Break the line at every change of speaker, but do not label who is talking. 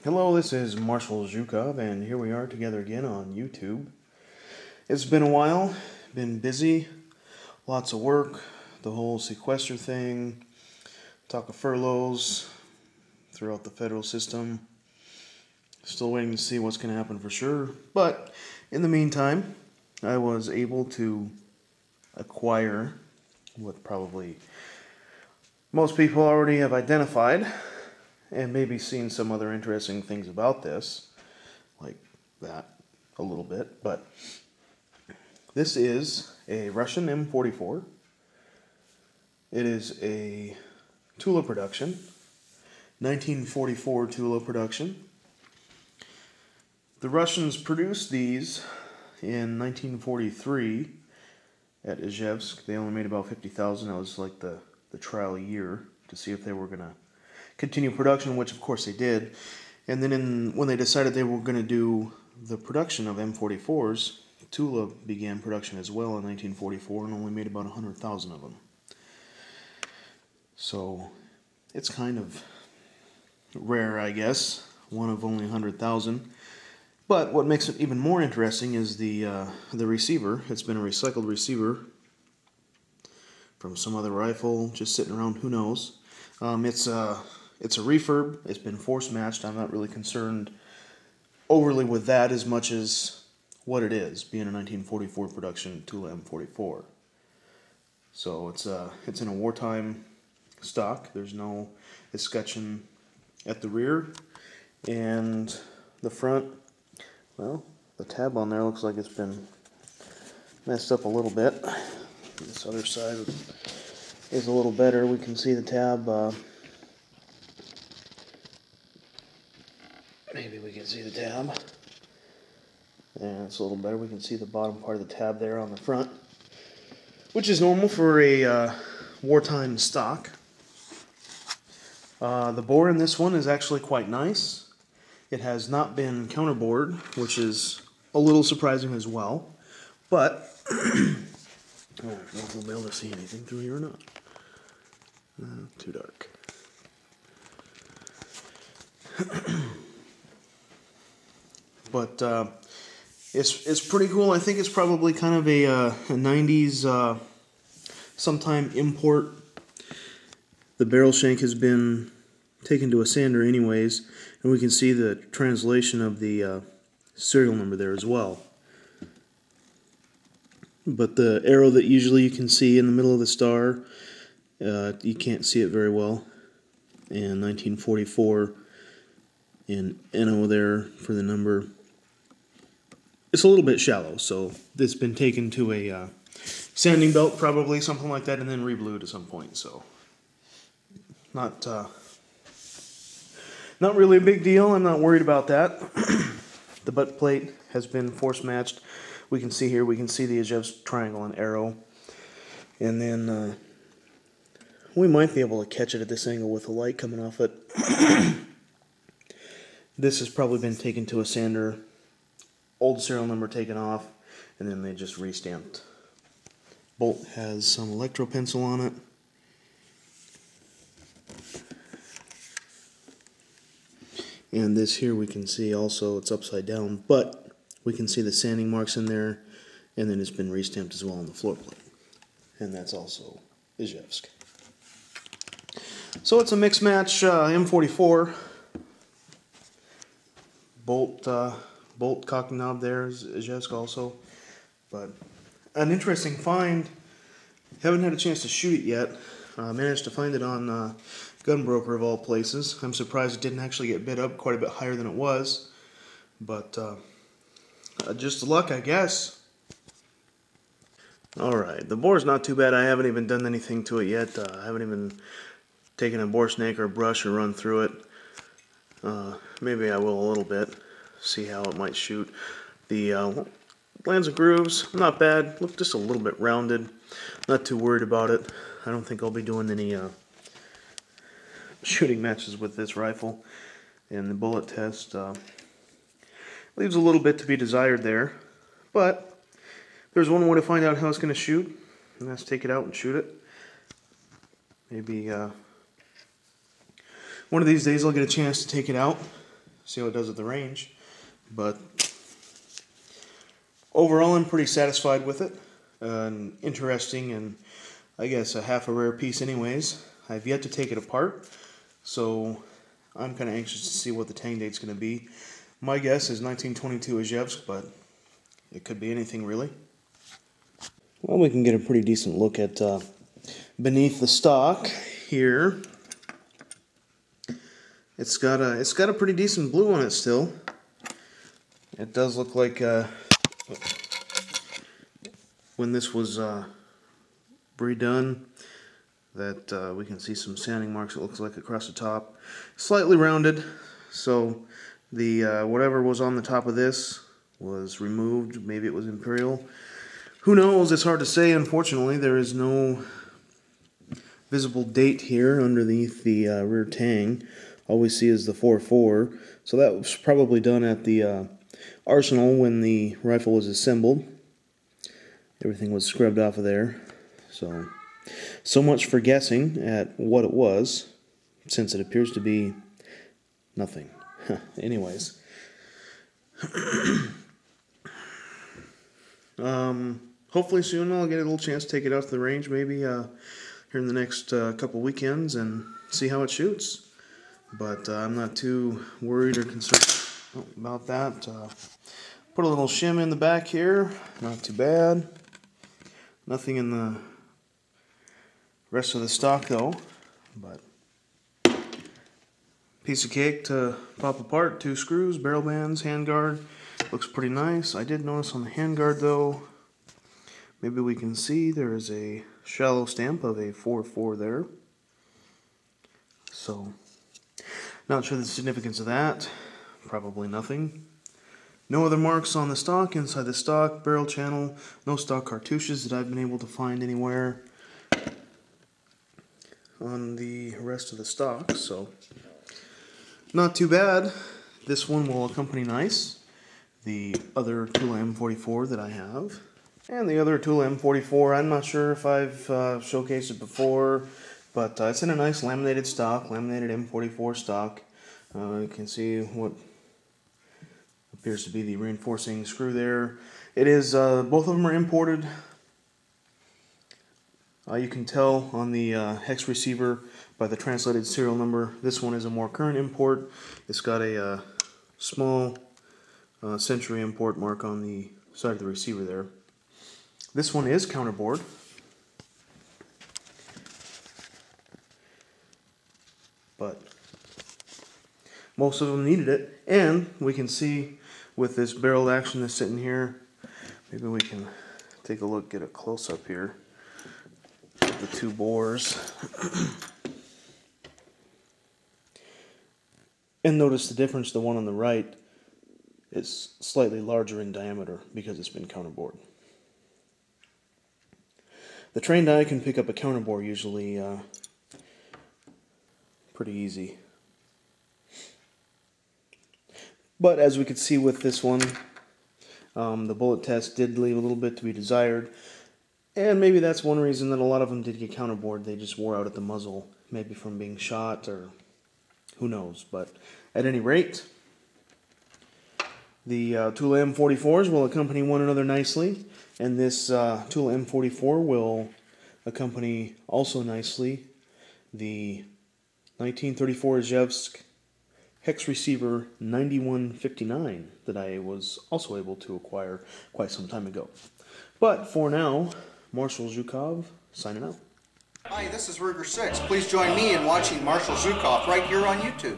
Hello, this is Marshall Zhukov, and here we are together again on YouTube. It's been a while, been busy, lots of work, the whole sequester thing, talk of furloughs throughout the federal system. Still waiting to see what's going to happen for sure, but in the meantime, I was able to acquire what probably most people already have identified, and maybe seen some other interesting things about this, like that a little bit, but this is a Russian M44. It is a Tula production, 1944 Tula production. The Russians produced these in 1943 at Izhevsk. They only made about 50,000. That was like the trial year to see if they were going to continue production, which of course they did. And then when they decided they were going to do the production of M44s, Tula began production as well in 1944 and only made about 100,000 of them. So it's kind of rare, I guess, one of only 100,000. But what makes it even more interesting is the receiver. It's been a recycled receiver from some other rifle, just sitting around, who knows. It's a refurb. It's been force matched. I'm not really concerned overly with that as much as what it is, being a 1944 production Tula M44. So it's in a wartime stock. There's no escutcheon at the rear, and the front, well, the tab on there looks like it's been messed up a little bit. This other side is a little better. We can see the tab. Maybe we can see the tab. Yeah, it's a little better. We can see the bottom part of the tab there on the front, which is normal for a wartime stock. The bore in this one is actually quite nice. It has not been counterbored, which is a little surprising as well. But I don't know if we'll be able to see anything through here or not. Too dark. But it's pretty cool. I think it's probably kind of a 90s sometime import. The barrel shank has been taken to a sander anyways, and we can see the translation of the serial number there as well. But the arrow that usually you can see in the middle of the star, you can't see it very well. And 1944 in NO there for the number. It's a little bit shallow, so this has been taken to a sanding belt, probably something like that, and then reblued at some point. So not really a big deal. I'm not worried about that. The butt plate has been force matched. We can see here, we can see the Izhevsk triangle and arrow. And then we might be able to catch it at this angle with the light coming off it. This has probably been taken to a sander, old serial number taken off, and then they just re-stamped. Bolt has some electro pencil on it. And this here we can see also, it's upside down, but we can see the sanding marks in there, and then it's been re-stamped as well on the floor plate. And that's also Izhevsk. So it's a mix match M44. Bolt cock knob there is Izhevsk also. But an interesting find. Haven't had a chance to shoot it yet. Managed to find it on Gunbroker of all places. I'm surprised it didn't actually get bid up quite a bit higher than it was. But just luck, I guess. Alright, the bore's not too bad. I haven't even done anything to it yet. I haven't even taken a bore snake or a brush or run through it. Maybe I will a little bit. See how it might shoot. The lands and grooves, not bad. Look just a little bit rounded. Not too worried about it. I don't think I'll be doing any shooting matches with this rifle. And the bullet test leaves a little bit to be desired there. But there's one way to find out how it's going to shoot, and that's take it out and shoot it. Maybe one of these days I'll get a chance to take it out, see how it does at the range. But overall, I'm pretty satisfied with it. Interesting, and I guess a half a rare piece anyways. I've yet to take it apart, so I'm kind of anxious to see what the tang date's going to be. My guess is 1922 Izhevsk, but it could be anything really. Well, we can get a pretty decent look at beneath the stock here. It's got a pretty decent blue on it still. It does look like when this was redone that we can see some sanding marks, it looks like, across the top. Slightly rounded, so the whatever was on the top of this was removed. Maybe it was Imperial. Who knows? It's hard to say, unfortunately. There is no visible date here underneath the rear tang. All we see is the 4.4. So that was probably done at the arsenal when the rifle was assembled. Everything was scrubbed off of there. So much for guessing at what it was, since it appears to be nothing. Anyways. Hopefully soon I'll get a little chance to take it out to the range, maybe here in the next couple weekends, and see how it shoots. But I'm not too worried or concerned about that. Put a little shim in the back here, not too bad. Nothing in the rest of the stock though, but piece of cake to pop apart. 2 screws, barrel bands, handguard. Looks pretty nice. I did notice on the handguard though, maybe we can see there is a shallow stamp of a 4.4 there. So, not sure the significance of that. Probably nothing. No other marks on the stock, inside the stock, barrel channel, no stock cartouches that I've been able to find anywhere on the rest of the stock, so not too bad. This one will accompany nice the other Tula M44 that I have. And the other Tula M44, I'm not sure if I've showcased it before, but it's in a nice laminated stock, laminated M44 stock. You can see what appears to be the reinforcing screw there. It is, both of them are imported. You can tell on the hex receiver by the translated serial number. This one is a more current import. It's got a small century import mark on the side of the receiver there. This one is counterbored. But most of them needed it. And we can see with this barrel action that's sitting here, maybe we can take a look, get a close-up here. The 2 bores. And notice the difference, the one on the right is slightly larger in diameter because it's been counterbored. The trained eye can pick up a counterbore usually pretty easy. But as we could see with this one, the bullet test did leave a little bit to be desired. And maybe that's one reason that a lot of them did get counterbored. They just wore out at the muzzle, maybe from being shot or who knows. But at any rate, the Tula M44s will accompany one another nicely, and this Tula M44 will accompany also nicely the 1934 Izhevsk HEX Receiver 9159 that I was also able to acquire quite some time ago. But for now, Marshal Zhukov, signing out.
Hi, this is Ruger 6. Please join me in watching Marshal Zhukov right here on YouTube.